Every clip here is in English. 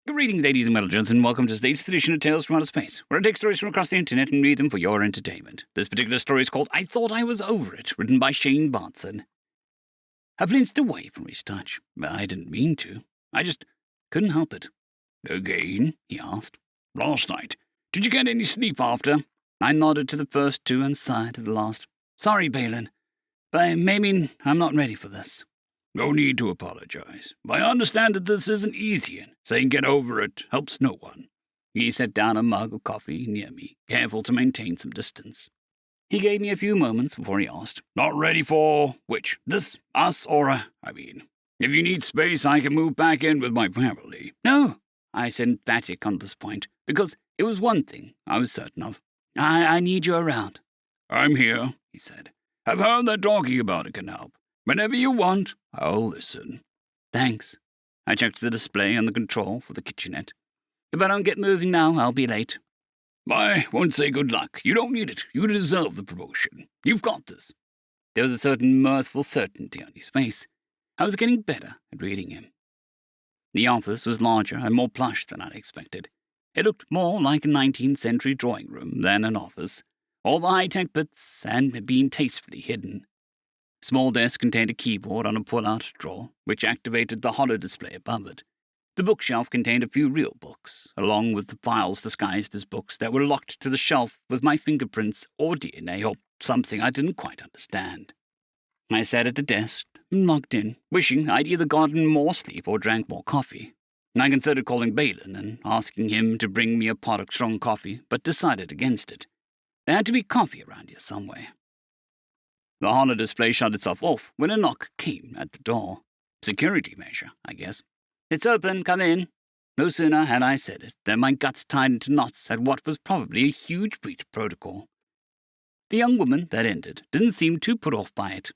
Greetings, ladies and gentlemen, and welcome to this latest edition of Tales from Outer Space, where I take stories from across the internet and read them for your entertainment. This particular story is called I Thought I Was Over It, written by sjanevardsson. I flinched away from his touch. I didn't mean to. I just couldn't help it. Again? He asked. Last night. Did you get any sleep after? I nodded to the first two and sighed to the last. Sorry, Balin, but maybe I'm not ready for this. No need to apologize. I understand that this isn't easy, and saying get over it helps no one. He set down a mug of coffee near me, careful to maintain some distance. He gave me a few moments before he asked, Not ready for which? This, us, or if you need space, I can move back in with my family. No, I said emphatic on this point, because it was one thing I was certain of. I need you around. I'm here, he said. I've heard that talking about it can help. Whenever you want, I'll listen. Thanks. I checked the display on the control for the kitchenette. If I don't get moving now, I'll be late. I won't say good luck. You don't need it. You deserve the promotion. You've got this. There was a certain mirthful certainty on his face. I was getting better at reading him. The office was larger and more plush than I'd expected. It looked more like a 19th century drawing room than an office. All the high-tech bits had been tastefully hidden. Small desk contained a keyboard on a pull-out drawer, which activated the holodisplay above it. The bookshelf contained a few real books, along with the files disguised as books that were locked to the shelf with my fingerprints or DNA or something I didn't quite understand. I sat at the desk and logged in, wishing I'd either gotten more sleep or drank more coffee. I considered calling Balin and asking him to bring me a pot of strong coffee, but decided against it. There had to be coffee around here somewhere. The holodisplay shut itself off when a knock came at the door. Security measure, I guess. It's open, come in. No sooner had I said it than my guts tied into knots at what was probably a huge breach of protocol. The young woman that entered didn't seem too put off by it.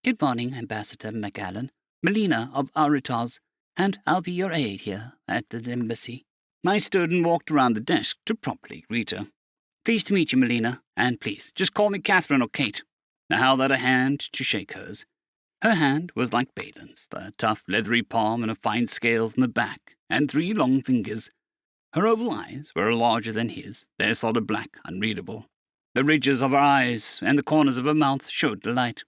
Good morning, Ambassador McAllen. Melina of Aritas, and I'll be your aide here at the embassy. I stood and walked around the desk to promptly greet her. Pleased to meet you, Melina, and please, just call me Catherine or Kate. I held out a hand to shake hers. Her hand was like Balin's, the tough, leathery palm and a fine scales in the back, and 3 long fingers. Her oval eyes were larger than his, their solid black unreadable. The ridges of her eyes and the corners of her mouth showed delight.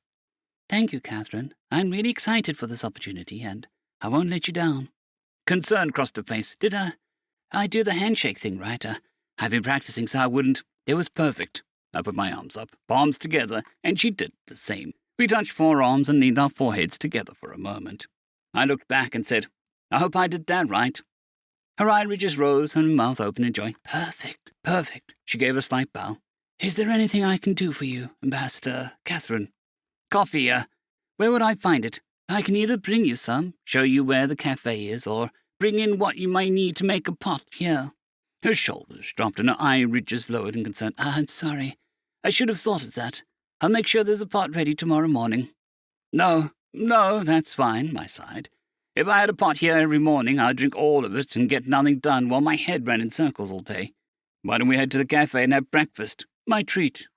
Thank you, Catherine. I'm really excited for this opportunity, and I won't let you down. Concern crossed her face. Did I do the handshake thing right? I've been practicing so I wouldn't. It was perfect. I put my arms up, palms together, and she did the same. We touched forearms and leaned our foreheads together for a moment. I looked back and said, I hope I did that right. Her eye ridges rose and her mouth opened in joy. Perfect, perfect. She gave a slight bow. Is there anything I can do for you, Ambassador Catherine? Coffee, where would I find it? I can either bring you some, show you where the cafe is, or bring in what you might need to make a pot here. Her shoulders dropped and her eye ridges lowered in concern. I'm sorry. I should have thought of that. I'll make sure there's a pot ready tomorrow morning. No, that's fine, I sighed. If I had a pot here every morning, I'd drink all of it and get nothing done while my head ran in circles all day. Why don't we head to the cafe and have breakfast? My treat.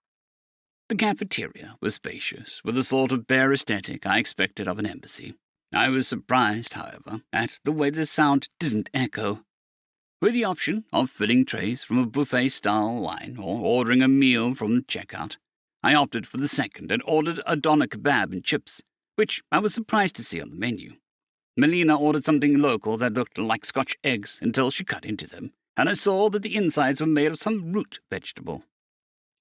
The cafeteria was spacious, with the sort of bare aesthetic I expected of an embassy. I was surprised, however, at the way the sound didn't echo. With the option of filling trays from a buffet-style line or ordering a meal from the checkout, I opted for the second and ordered a doner kebab and chips, which I was surprised to see on the menu. Melina ordered something local that looked like Scotch eggs until she cut into them, and I saw that the insides were made of some root vegetable.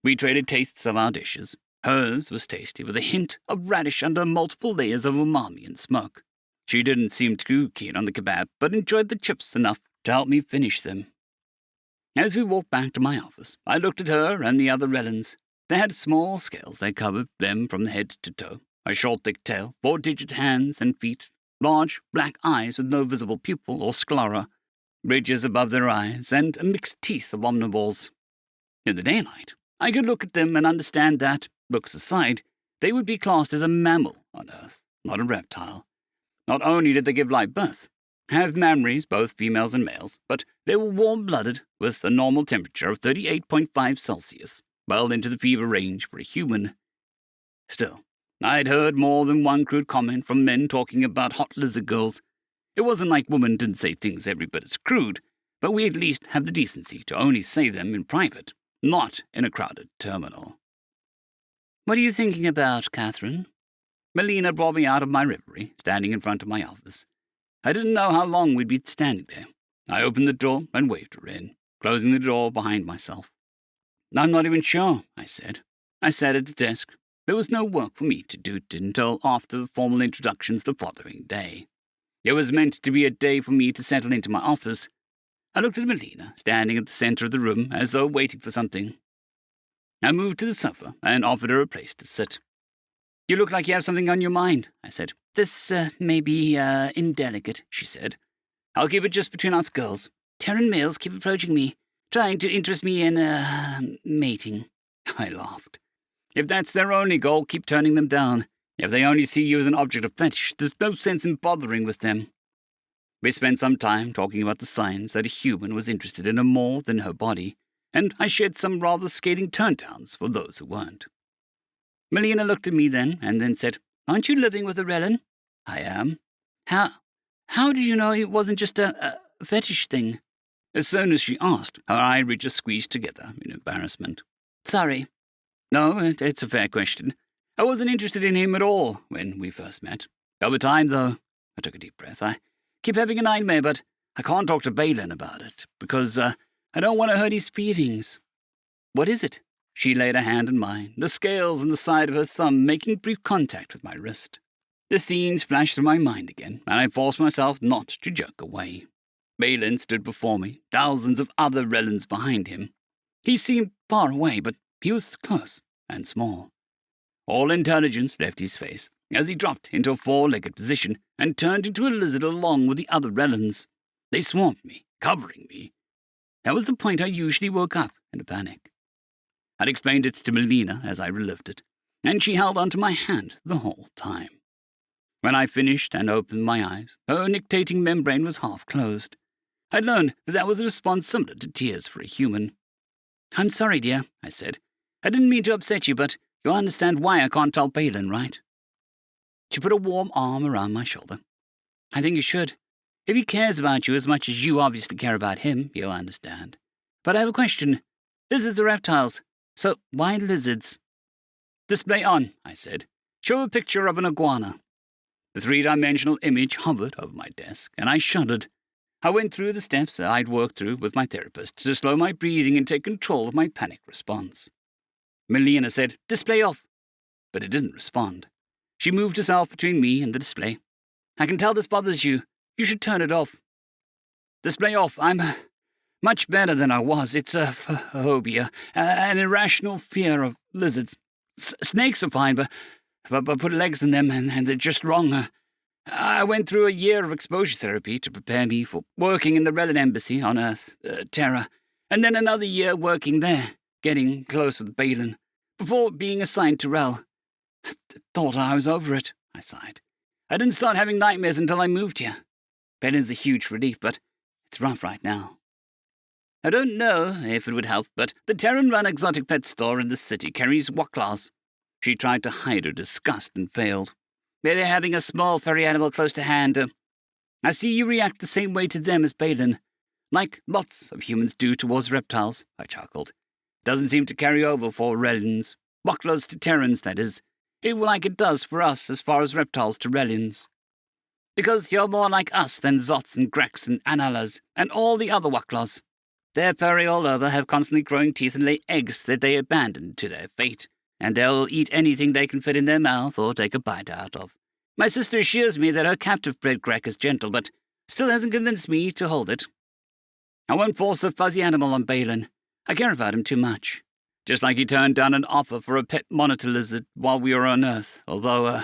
We traded tastes of our dishes. Hers was tasty, with a hint of radish under multiple layers of umami and smoke. She didn't seem too keen on the kebab, but enjoyed the chips enough to help me finish them. As we walked back to my office, I looked at her and the other Relans. They had small scales that covered them from head to toe, a short thick tail, 4-digit hands and feet, large black eyes with no visible pupil or sclera, ridges above their eyes, and a mixed teeth of omnivore's. In the daylight, I could look at them and understand that, looks aside, they would be classed as a mammal on Earth, not a reptile. Not only did they give live birth, have memories, both females and males, but they were warm-blooded with a normal temperature of 38.5 Celsius, well into the fever range for a human. Still, I'd heard more than one crude comment from men talking about hot lizard girls. It wasn't like women didn't say things every bit as crude, but we at least have the decency to only say them in private, not in a crowded terminal. "What are you thinking about, Catherine?" Melina brought me out of my reverie, standing in front of my office. I didn't know how long we'd be standing there. I opened the door and waved her in, closing the door behind myself. "I'm not even sure," I said. I sat at the desk. There was no work for me to do until after the formal introductions the following day. It was meant to be a day for me to settle into my office. I looked at Melina, standing at the center of the room as though waiting for something. I moved to the sofa and offered her a place to sit. "You look like you have something on your mind," I said. "This may be indelicate," she said. "I'll keep it just between us girls. Terran males keep approaching me, trying to interest me in mating." I laughed. "If that's their only goal, keep turning them down. If they only see you as an object of fetish, there's no sense in bothering with them." We spent some time talking about the signs that a human was interested in her more than her body, and I shared some rather scathing turndowns for those who weren't. Melina looked at me then, and then said, "Aren't you living with a Rellan?" "I am." How did you know it wasn't just a fetish thing?" As soon as she asked, her eyelids just squeezed together in embarrassment. "Sorry." "No, it's a fair question. I wasn't interested in him at all when we first met. Over time, though," I took a deep breath, "I keep having a nightmare, but I can't talk to Balin about it, because I don't want to hurt his feelings." "What is it?" She laid a hand on mine, the scales on the side of her thumb making brief contact with my wrist. The scenes flashed through my mind again, and I forced myself not to jerk away. Balin stood before me, thousands of other Relans behind him. He seemed far away, but he was close and small. All intelligence left his face as he dropped into a four-legged position and turned into a lizard along with the other Relans. They swamped me, covering me. That was the point I usually woke up in a panic. I'd explained it to Melina as I relived it, and she held onto my hand the whole time. When I finished and opened my eyes, her nictating membrane was half closed. I'd learned that was a response similar to tears for a human. "I'm sorry, dear," I said. "I didn't mean to upset you, but you understand why I can't tell Balin, right?" She put a warm arm around my shoulder. "I think you should. If he cares about you as much as you obviously care about him, he'll understand. But I have a question. Lizards are reptiles, so why lizards?" "Display on," I said. "Show a picture of an iguana." The three-dimensional image hovered over my desk, and I shuddered. I went through the steps I'd worked through with my therapist to slow my breathing and take control of my panic response. Melina said, "Display off," but it didn't respond. She moved herself between me and the display. "I can tell this bothers you. You should turn it off." "Display off. I'm much better than I was. It's a phobia, an irrational fear of lizards. Snakes are fine, but put legs in them and they're just wrong. I went through a year of exposure therapy to prepare me for working in the Rellan embassy on Earth, Terra, and then another year working there, getting close with Balin, before being assigned to Rel. I thought I was over it," I sighed. "I didn't start having nightmares until I moved here. Balin's a huge relief, but it's rough right now. I don't know if it would help, but the Terran-run exotic pet store in the city carries waklas." She tried to hide her disgust and failed. "They're having a small furry animal close to hand. I see you react the same way to them as Balin, like lots of humans do towards reptiles," I chuckled. "Doesn't seem to carry over for Relans. Waklas to Terrans, that is. Like it does for us as far as reptiles to Relans. Because you're more like us than Zots and Grex and Analas and all the other waklas. They're furry all over, have constantly growing teeth and lay eggs that they abandon to their fate, and they'll eat anything they can fit in their mouth or take a bite out of. My sister assures me that her captive-bred Grek is gentle, but still hasn't convinced me to hold it. I won't force a fuzzy animal on Balin. I care about him too much. Just like he turned down an offer for a pet monitor lizard while we were on Earth, although,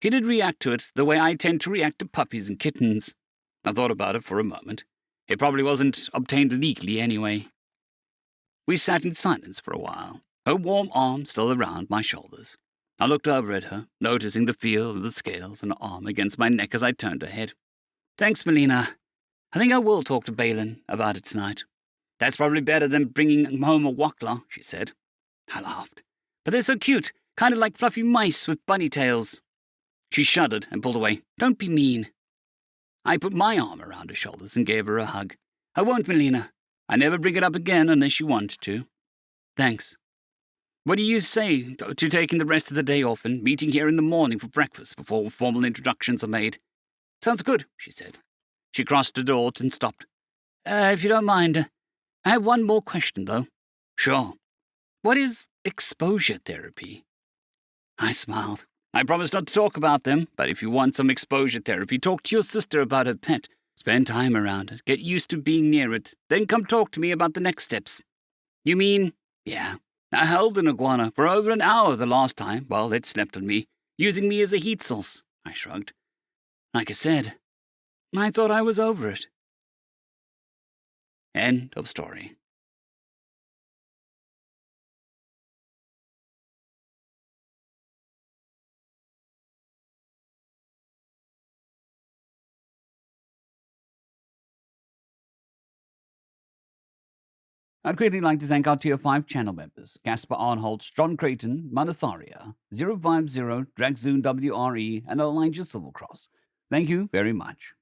he did react to it the way I tend to react to puppies and kittens. I thought about it for a moment. It probably wasn't obtained legally anyway." We sat in silence for a while, her warm arm still around my shoulders. I looked over at her, noticing the feel of the scales on her arm against my neck as I turned her head. "Thanks, Melina. I think I will talk to Balin about it tonight. That's probably better than bringing home a wakla," she said. I laughed. "But they're so cute, kind of like fluffy mice with bunny tails." She shuddered and pulled away. "Don't be mean." I put my arm around her shoulders and gave her a hug. I won't, Melina. I never bring it up again unless you want to. Thanks. What do you say to taking the rest of the day off and meeting here in the morning for breakfast before formal introductions are made? Sounds good, she said. She crossed the door and stopped. If you don't mind, I have one more question, though. Sure. What is exposure therapy? I smiled. I promise not to talk about them, but if you want some exposure therapy, talk to your sister about her pet. Spend time around it, get used to being near it, then come talk to me about the next steps. You mean? Yeah. I held an iguana for over an hour the last time while it slept on me, using me as a heat source. I shrugged. Like I said, I thought I was over it. End of story. I'd greatly like to thank our Tier 5 channel members, Caspar Arnholtz, John Creighton, Manatharia, 050, Dragzoon WRE, and Elijah Silvercross. Thank you very much.